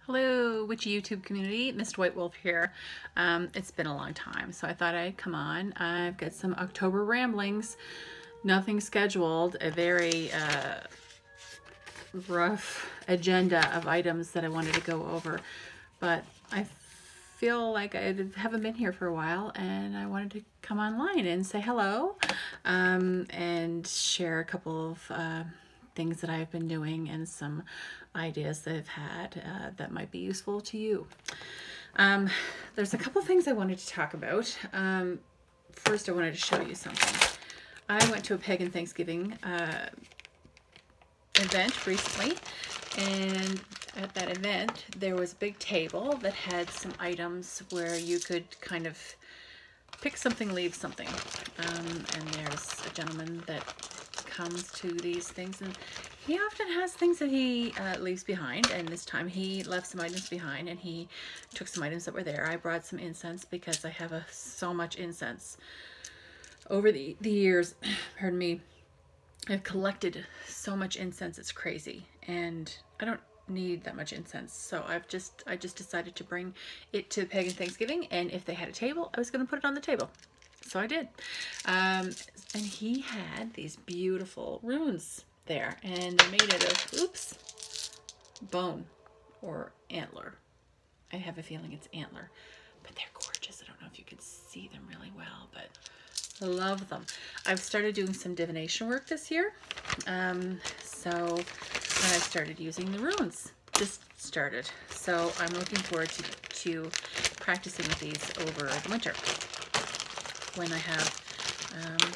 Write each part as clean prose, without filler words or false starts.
Hello, witchy YouTube community. Mist White Wolf here. It's been a long time, so I thought I'd come on. I've got some October ramblings, nothing scheduled, a very rough agenda of items that I wanted to go over, but I feel like I haven't been here for a while and I wanted to come online and say hello and share a couple of things that I've been doing and some ideas that I've had that might be useful to you. There's a couple things I wanted to talk about. First, I wanted to show you something. I went to a pagan Thanksgiving event recently, and at that event there was a big table that had some items where you could kind of pick something, leave something, and there's a gentleman that comes to these things and he often has things that he leaves behind, and this time he left some items behind and he took some items that were there. I brought some incense because I have so much incense over the years. Pardon me. I've collected so much incense, it's crazy, and I don't need that much incense, so I just decided to bring it to Pagan Thanksgiving, and if they had a table, I was going to put it on the table. So I did. And he had these beautiful runes there, and they're made out of, oops, bone or antler. I have a feeling it's antler, but they're gorgeous. I don't know if you can see them really well, but I love them. I've started doing some divination work this year. So I started using the runes. Just started. So I'm looking forward to practicing with these over the winter when I have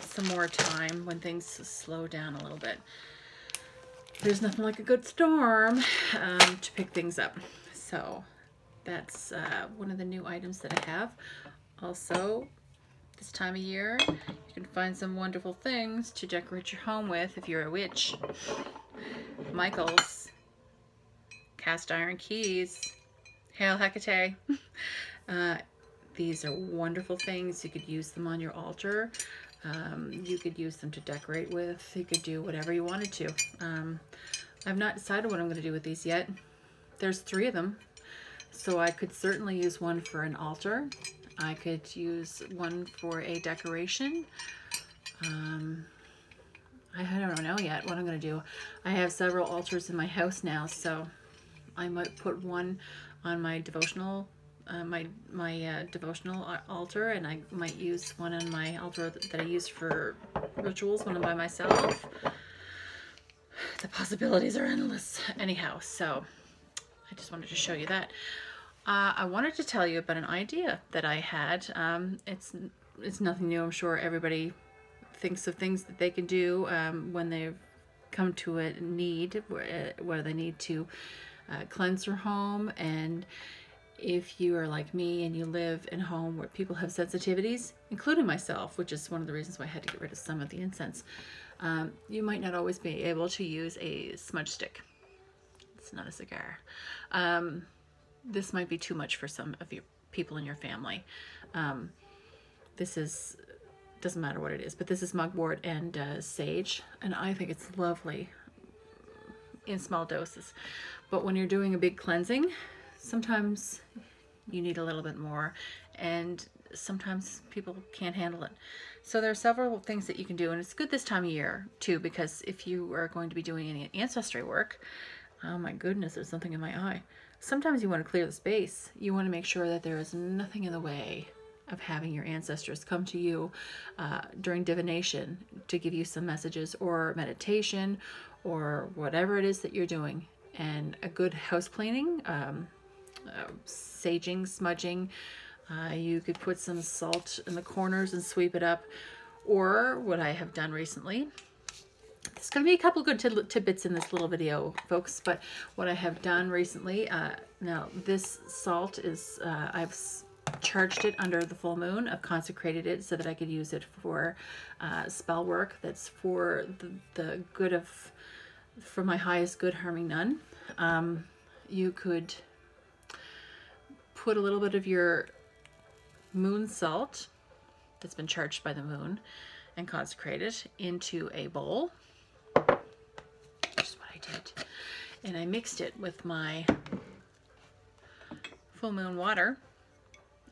some more time, when things slow down a little bit. There's nothing like a good storm to pick things up. So that's one of the new items that I have. Also, this time of year, you can find some wonderful things to decorate your home with if you're a witch. Michael's cast iron keys. Hail Hecate. These are wonderful things. You could use them on your altar. You could use them to decorate with. You could do whatever you wanted to. I've not decided what I'm going to do with these yet. There's 3 of them, so I could certainly use one for an altar. I could use one for a decoration. I don't know yet what I'm going to do. I have several altars in my house now, so I might put one on my devotional devotional altar, and I might use one on my altar that I use for rituals when I'm by myself. The possibilities are endless anyhow, so I just wanted to show you that. I wanted to tell you about an idea that I had. It's nothing new. I'm sure everybody thinks of things that they can do when they've come to a need where they need to cleanse their home. And if you are like me and you live in a home where people have sensitivities, including myself, which is one of the reasons why I had to get rid of some of the incense, you might not always be able to use a smudge stick. It's not a cigar. This might be too much for some of your people in your family. This doesn't matter what it is, but this is mugwort and sage, and I think it's lovely in small doses. But when you're doing a big cleansing, sometimes you need a little bit more, and sometimes people can't handle it. So there are several things that you can do, and it's good this time of year too, because if you are going to be doing any ancestry work, oh my goodness, there's something in my eye. Sometimes you want to clear the space. You want to make sure that there is nothing in the way of having your ancestors come to you during divination to give you some messages or meditation or whatever it is that you're doing. And a good house cleaning, saging, smudging, you could put some salt in the corners and sweep it up. Or what I have done recently, there's going to be a couple good tidbits in this little video, folks, but what I have done recently, now this salt is, I've charged it under the full moon. I've consecrated it so that I could use it for spell work that's for the good of, for my highest good, harming none. You could put a little bit of your moon salt that's been charged by the moon and consecrate it into a bowl. Which is what I did. And I mixed it with my full moon water,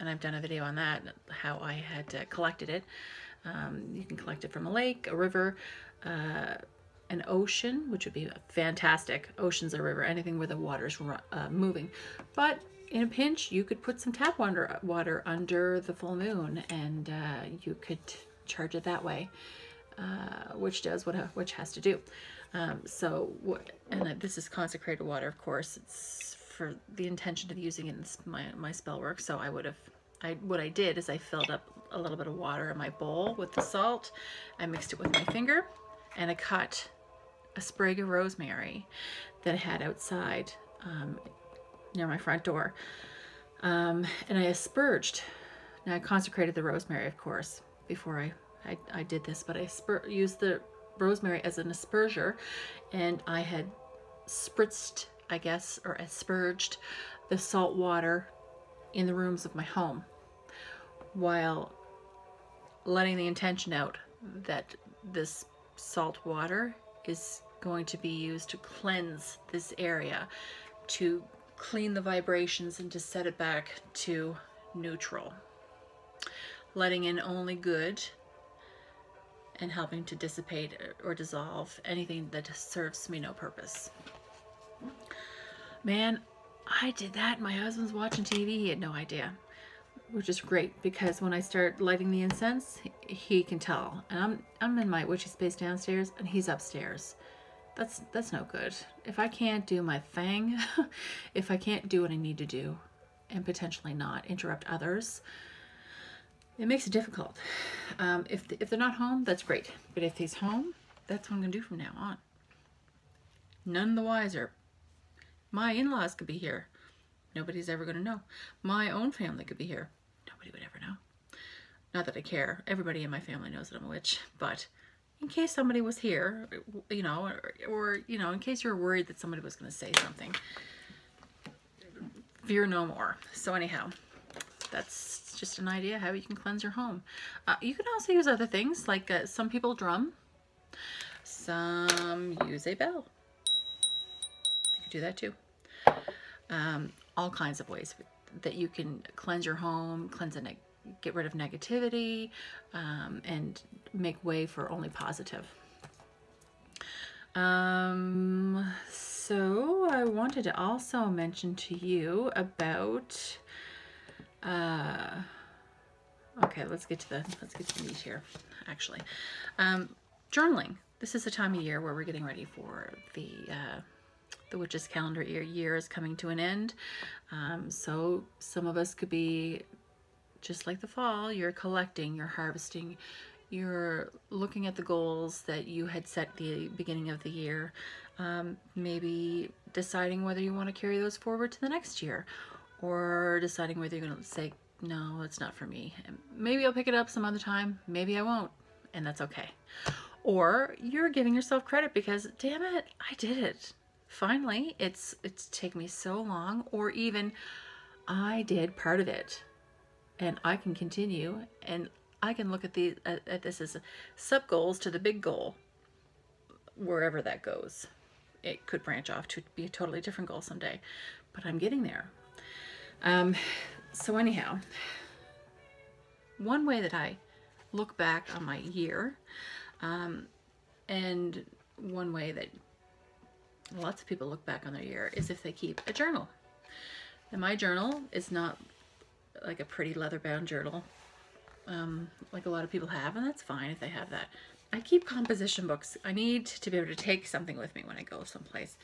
and I've done a video on that, how I had collected it. You can collect it from a lake, a river, an ocean, which would be fantastic. Ocean's a river, anything where the water's moving. But in a pinch, you could put some tap water under the full moon, and you could charge it that way, which does what a witch has to do. And this is consecrated water, of course. It's for the intention of using it in my spell work. So what I did is I filled up a little bit of water in my bowl with the salt. I mixed it with my finger, and I cut a sprig of rosemary that I had outside near my front door. And I asperged. Now I consecrated the rosemary, of course, before I did this, but I used the rosemary as an asperger, and I had spritzed, I guess, or asperged the salt water in the rooms of my home, while letting the intention out that this salt water is going to be used to cleanse this area, to clean the vibrations and to set it back to neutral, letting in only good and helping to dissipate or dissolve anything that serves me no purpose. Man, I did that. My husband's watching TV. He had no idea, which is great, because when I start lighting the incense, he can tell. And I'm in my witchy space downstairs, and he's upstairs. That's no good. If I can't do my thing, if I can't do what I need to do, and potentially not interrupt others, it makes it difficult. If they're not home, that's great. But if he's home, that's what I'm gonna do from now on. None the wiser. My in-laws could be here. Nobody's ever gonna know. My own family could be here. Nobody would ever know. Not that I care. Everybody in my family knows that I'm a witch. But in case somebody was here, you know, or you know, in case you were worried that somebody was gonna say something, fear no more. So anyhow, that's just an idea how you can cleanse your home. You can also use other things, like some people drum, some use a bell. You can do that too. All kinds of ways that you can cleanse your home, get rid of negativity, and make way for only positive. So I wanted to also mention to you about okay, let's get to the meat here, actually. Journaling. This is the time of year where we're getting ready for the witch's calendar year is coming to an end. So some of us could be just like the fall. You're collecting, you're harvesting, you're looking at the goals that you had set at the beginning of the year, maybe deciding whether you want to carry those forward to the next year, or deciding whether you're going to say, no, it's not for me. And maybe I'll pick it up some other time, maybe I won't, and that's okay. Or you're giving yourself credit because, damn it, I did it. Finally, it's taken me so long, or even I did part of it and I can continue, and I can look at this as sub goals to the big goal, wherever that goes. It could branch off to be a totally different goal someday, but I'm getting there. So anyhow, one way that I look back on my year, and one way that lots of people look back on their year is if they keep a journal. And my journal is not like a pretty leather-bound journal like a lot of people have, and that's fine if they have that. I keep composition books. I need to be able to take something with me when I go someplace.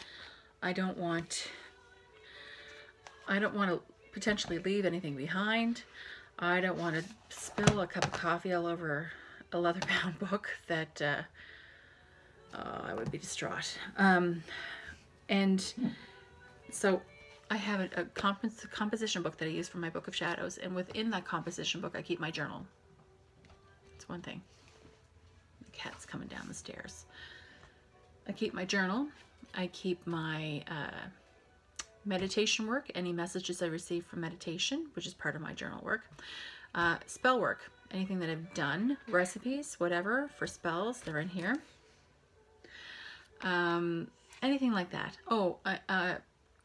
I don't want to potentially leave anything behind. I don't want to spill a cup of coffee all over a leather-bound book that I would be distraught. And so I have a composition book that I use for my Book of Shadows, and within that composition book I keep my journal. That's one thing. The cat's coming down the stairs. I keep my journal. I keep my meditation work, any messages I receive from meditation, which is part of my journal work. Spell work, anything that I've done, recipes, whatever, for spells, they're in here. Anything like that. Oh,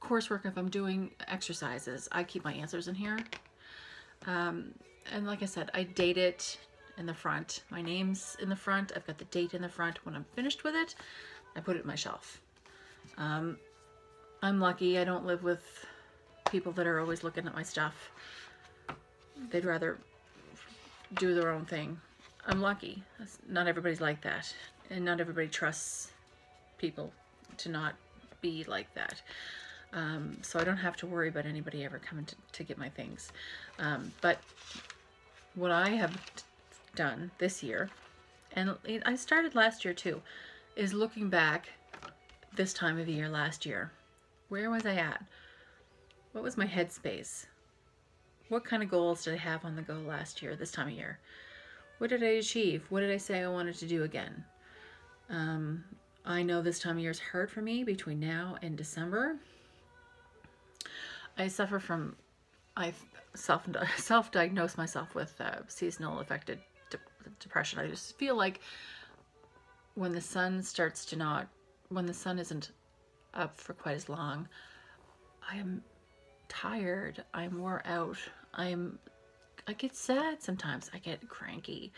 coursework, if I'm doing exercises, I keep my answers in here. And like I said, I date it in the front. My name's in the front. I've got the date in the front. When I'm finished with it, I put it in my shelf. I'm lucky. I don't live with people that are always looking at my stuff. They'd rather do their own thing. I'm lucky. Not everybody's like that. And not everybody trusts people to not be like that. So I don't have to worry about anybody ever coming to get my things. But what I have done this year, and I started last year too, is looking back this time of year last year. Where was I at? What was my headspace? What kind of goals did I have on the go last year, this time of year? What did I achieve? What did I say I wanted to do again? I know this time of year is hard for me between now and December. I suffer from, I self-diagnosed myself with seasonal affected depression. I just feel like when the sun starts to not, when the sun isn't up for quite as long, I am tired, I'm wore out, I get sad sometimes, I get cranky,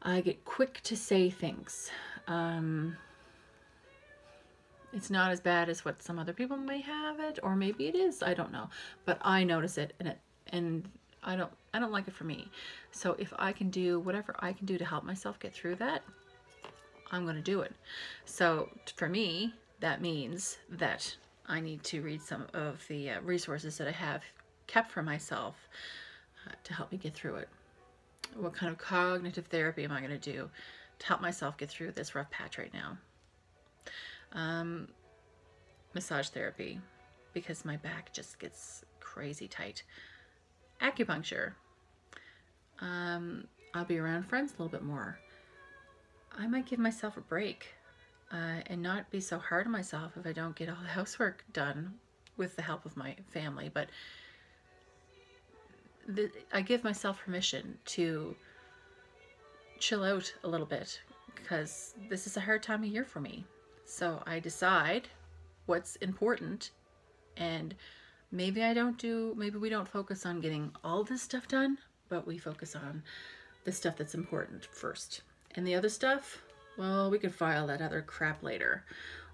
I get quick to say things. It's not as bad as what some other people may have it, or maybe it is, I don't know, but I notice it, and I don't like it for me. So if I can do whatever I can do to help myself get through that, I'm going to do it. So for me, that means that I need to read some of the resources that I have kept for myself to help me get through it. What kind of cognitive therapy am I going to do to help myself get through this rough patch right now? Massage therapy, because my back just gets crazy tight. Acupuncture. I'll be around friends a little bit more. I might give myself a break and not be so hard on myself if I don't get all the housework done with the help of my family. But I give myself permission to chill out a little bit, because this is a hard time of year for me. So I decide what's important, and maybe we don't focus on getting all this stuff done, but we focus on the stuff that's important first. And the other stuff, well, we can file that other crap later,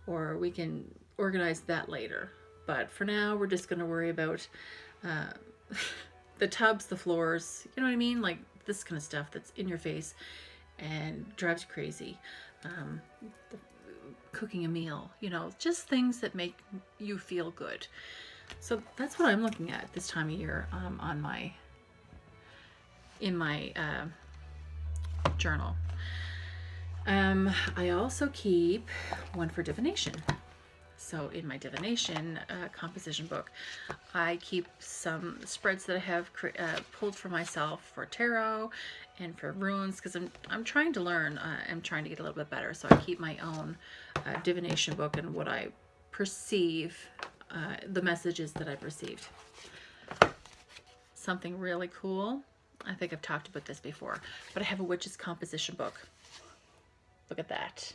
or we can organize that later. But for now, we're just going to worry about the tubs, the floors, you know what I mean? Like this kind of stuff that's in your face and drives you crazy. Cooking a meal, you know, just things that make you feel good. So that's what I'm looking at this time of year in my journal. I also keep one for divination. So in my divination composition book, I keep some spreads that I have pulled for myself for tarot and for runes, because I'm trying to learn. I'm trying to get a little bit better. So I keep my own divination book and what I perceive, the messages that I've received. Something really cool. I think I've talked about this before, but I have a witch's composition book. Look at that.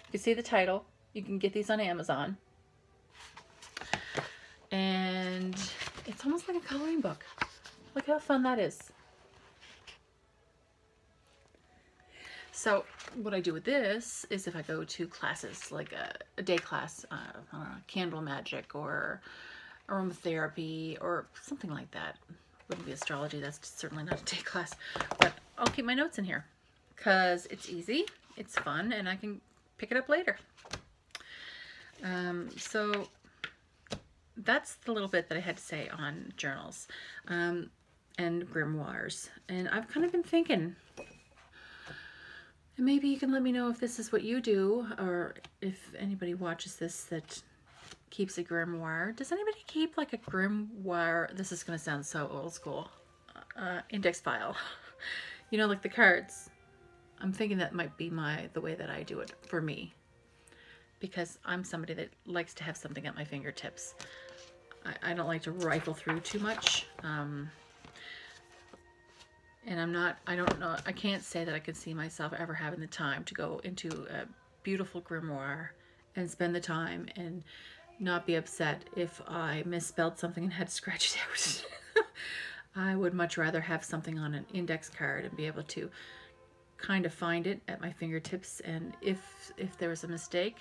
You can see the title. You can get these on Amazon. And it's almost like a coloring book. Look how fun that is. So what I do with this is if I go to classes, like a day class, I don't know, candle magic or aromatherapy or something like that. Wouldn't be astrology, that's certainly not a day class. But I'll keep my notes in here because it's easy, it's fun, and I can pick it up later. So that's the little bit that I had to say on journals and grimoires. And I've kind of been thinking, and maybe you can let me know if this is what you do, or if anybody watches this that keeps a grimoire. Does anybody keep like a grimoire? This is going to sound so old school. Index file. You know, like the cards. I'm thinking that might be the way that I do it for me, because I'm somebody that likes to have something at my fingertips. I don't like to rifle through too much. And I don't know, I can't say that I could see myself ever having the time to go into a beautiful grimoire and spend the time and not be upset if I misspelled something and had to scratch it out. I would much rather have something on an index card and be able to kind of find it at my fingertips, and if there was a mistake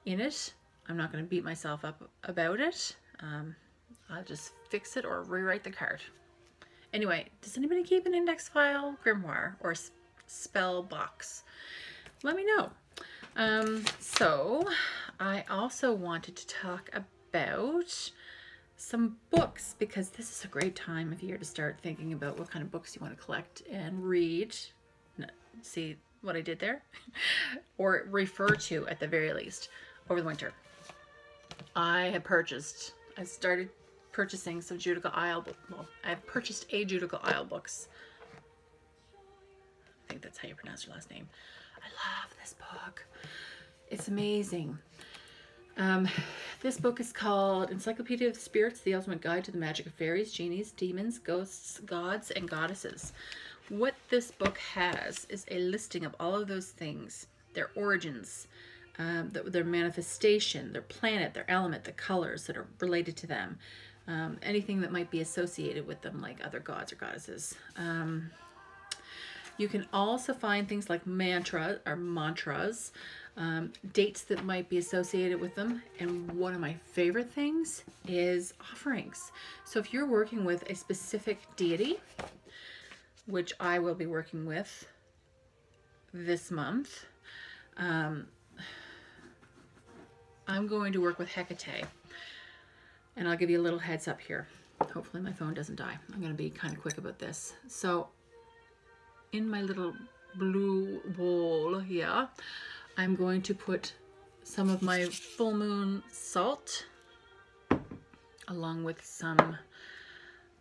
in it, I'm not going to beat myself up about it. I'll just fix it or rewrite the card. Anyway, does anybody keep an index file, grimoire, or spell box? Let me know. So I also wanted to talk about some books, because this is a great time of year to start thinking about what kind of books you want to collect and read. See what I did there? Or refer to at the very least over the winter. I started purchasing some Judica Isle books. Well, I've purchased a Judica Isle books. I think that's how you pronounce your last name. I love this book. It's amazing. This book is called Encyclopedia of the Spirits, The Ultimate Guide to the Magic of Fairies, Genies, Demons, Ghosts, Gods, and Goddesses. What this book has is a listing of all of those things, their origins, their manifestation, their planet, their element, the colors that are related to them, anything that might be associated with them, like other gods or goddesses. You can also find things like mantras, dates that might be associated with them. And one of my favorite things is offerings. So if you're working with a specific deity, which I will be working with this month, I'm going to work with Hecate. And I'll give you a little heads up here. Hopefully my phone doesn't die. I'm going to be kind of quick about this. So in my little blue bowl here, I'm going to put some of my full moon salt along with some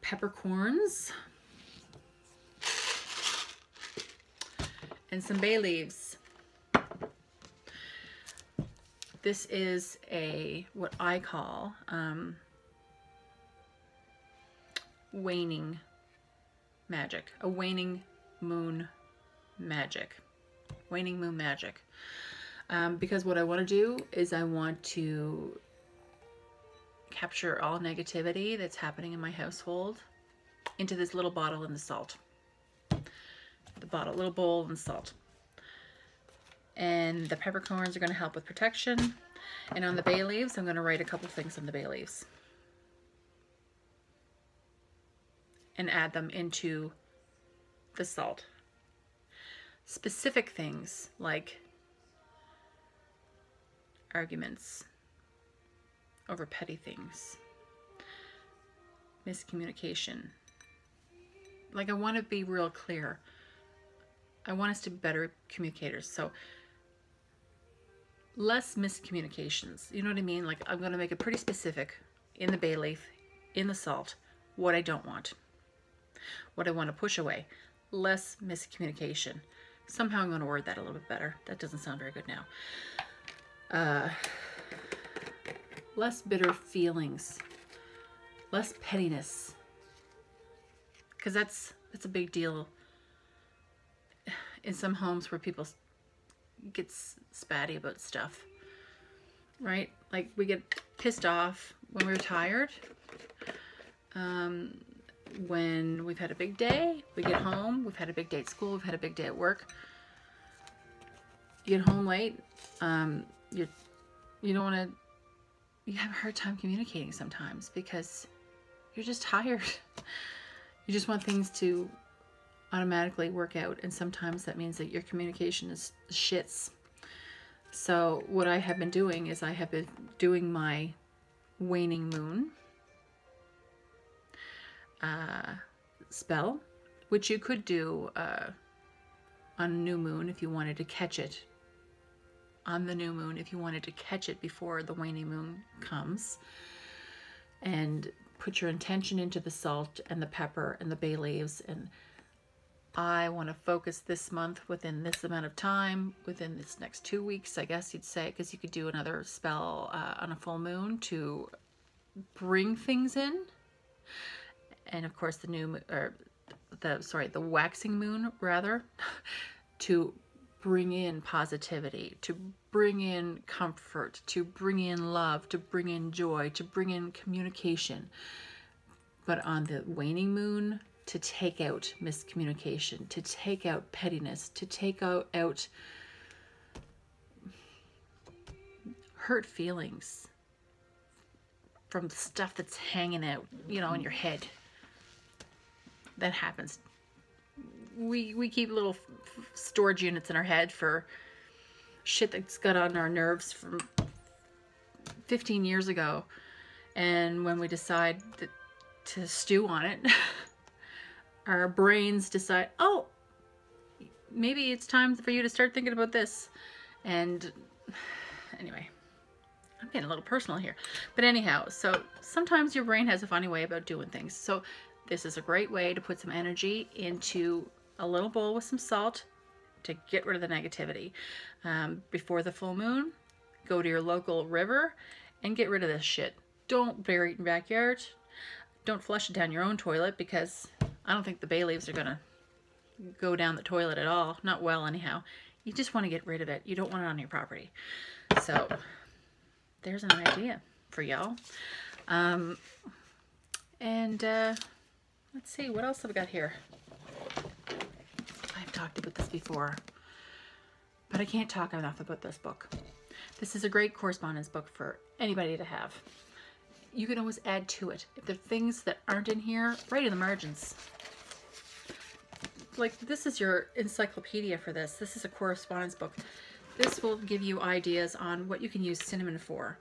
peppercorns and some bay leaves. This is what I call waning magic, a waning moon magic. Waning moon magic. Because what I want to do is I want to capture all negativity that's happening in my household into this little bottle and the salt. Little bowl and salt. And the peppercorns are going to help with protection. And on the bay leaves, I'm going to write a couple things on the bay leaves. And add them into the salt. Specific things like arguments over petty things, miscommunication. Like, I want to be real clear. I want us to be better communicators. So less miscommunications. You know what I mean? Like, I'm going to make it pretty specific in the bay leaf, in the salt, what I don't want, what I want to push away. Less miscommunication. Somehow I'm going to word that a little bit better. That doesn't sound very good now. Less bitter feelings. Less pettiness. Because that's a big deal in some homes where people get spatty about stuff. Right? Like, we get pissed off when we're tired. When we've had a big day, we get home, we've had a big day at school, we've had a big day at work. You get home late, you don't want to, you have a hard time communicating sometimes because you're just tired. You just want things to automatically work out, and sometimes that means that your communication is shits. So what I have been doing is I have been doing my waning moon spell, which you could do on new moon if you wanted to catch it on the new moon, if you wanted to catch it before the waning moon comes, and put your intention into the salt and the pepper and the bay leaves. And I want to focus this month within this amount of time, within this next 2 weeks, I guess you'd say, because you could do another spell on a full moon to bring things in. And of course the waxing moon rather, to bring in positivity, to bring in comfort, to bring in love, to bring in joy, to bring in communication. But on the waning moon, to take out miscommunication, to take out pettiness, to take out hurt feelings from stuff that's hanging out, you know, in your head. That happens. We keep little storage units in our head for shit that's got on our nerves from 15 years ago. And when we decide to stew on it, our brains decide, oh, maybe it's time for you to start thinking about this. And anyway, I'm getting a little personal here. But anyhow, so sometimes your brain has a funny way about doing things. So this is a great way to put some energy into a little bowl with some salt to get rid of the negativity. Before the full moon, go to your local river and get rid of this shit. Don't bury it in your backyard. Don't flush it down your own toilet, because I don't think the bay leaves are gonna go down the toilet at all. Not well, anyhow. You just want to get rid of it. You don't want it on your property. So there's an idea for y'all. Let's see, what else have we got here? I've talked about this before, but I can't talk enough about this book. This is a great correspondence book for anybody to have. You can always add to it. If there are things that aren't in here, write in the margins. Like, this is your encyclopedia for this. This is a correspondence book. This will give you ideas on what you can use cinnamon for,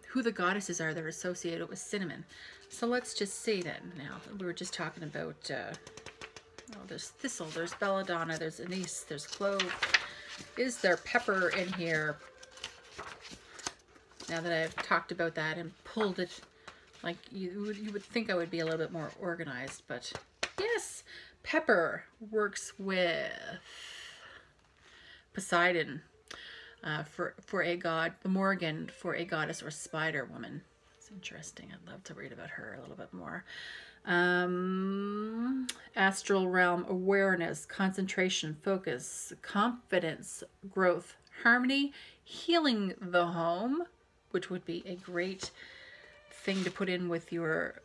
who the goddesses are that are associated with cinnamon. So let's just see then. Now, we were just talking about, there's thistle, there's belladonna, there's anise, there's clove. Is there pepper in here? Now that I've talked about that and pulled it, like you would think I would be a little bit more organized, but yes, pepper works with Poseidon for a god, the Morgan for a goddess or spider woman. It's interesting. I'd love to read about her a little bit more. Astral realm awareness, concentration, focus, confidence, growth, harmony, healing the home, which would be a great thing to put in with your,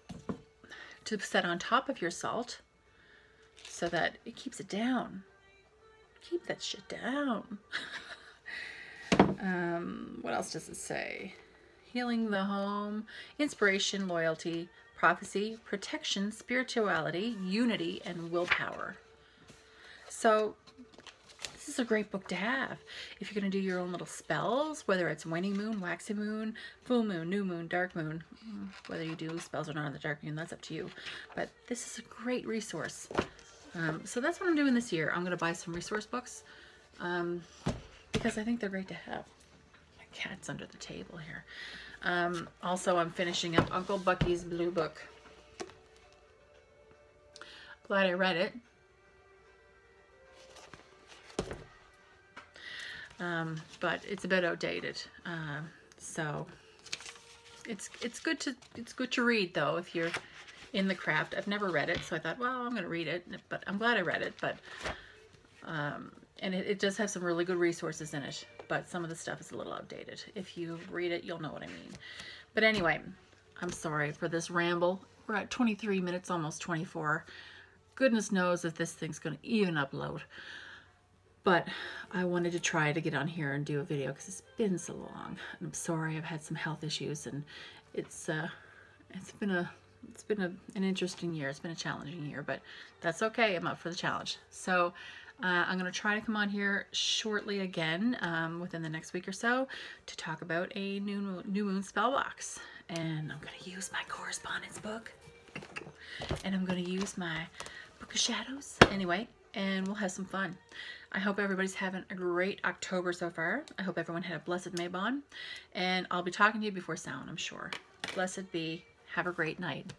to set on top of your salt so that it keeps it down. Keep that shit down. What else does it say? Healing the home, inspiration, loyalty, prophecy, protection, spirituality, unity, and willpower. So this is a great book to have if you're going to do your own little spells, whether it's waning moon, waxing moon, full moon, new moon, dark moon. Whether you do spells or not on the dark moon, that's up to you. But this is a great resource. So that's what I'm doing this year. I'm going to buy some resource books because I think they're great to have. My cat's under the table here. Also, I'm finishing up Uncle Bucky's Blue Book. Glad I read it. But it's a bit outdated. So it's good to read though if you're in the craft. I've never read it, so I thought, well, I'm going to read it, but I'm glad I read it. But and it does have some really good resources in it, but some of the stuff is a little outdated. If you read it, you'll know what I mean. But anyway, I'm sorry for this ramble. We're at 23 minutes, almost 24. Goodness knows if this thing's going to even upload. But I wanted to try to get on here and do a video because it's been so long. I'm sorry, I've had some health issues, and it's been an interesting year. It's been a challenging year, but that's okay. I'm up for the challenge. So I'm going to try to come on here shortly again within the next week or so to talk about a new moon spell box. And I'm going to use my correspondence book, and I'm going to use my Book of Shadows anyway, and we'll have some fun. I hope everybody's having a great October so far. I hope everyone had a blessed Maybon, and I'll be talking to you before sound, I'm sure. Blessed be. Have a great night.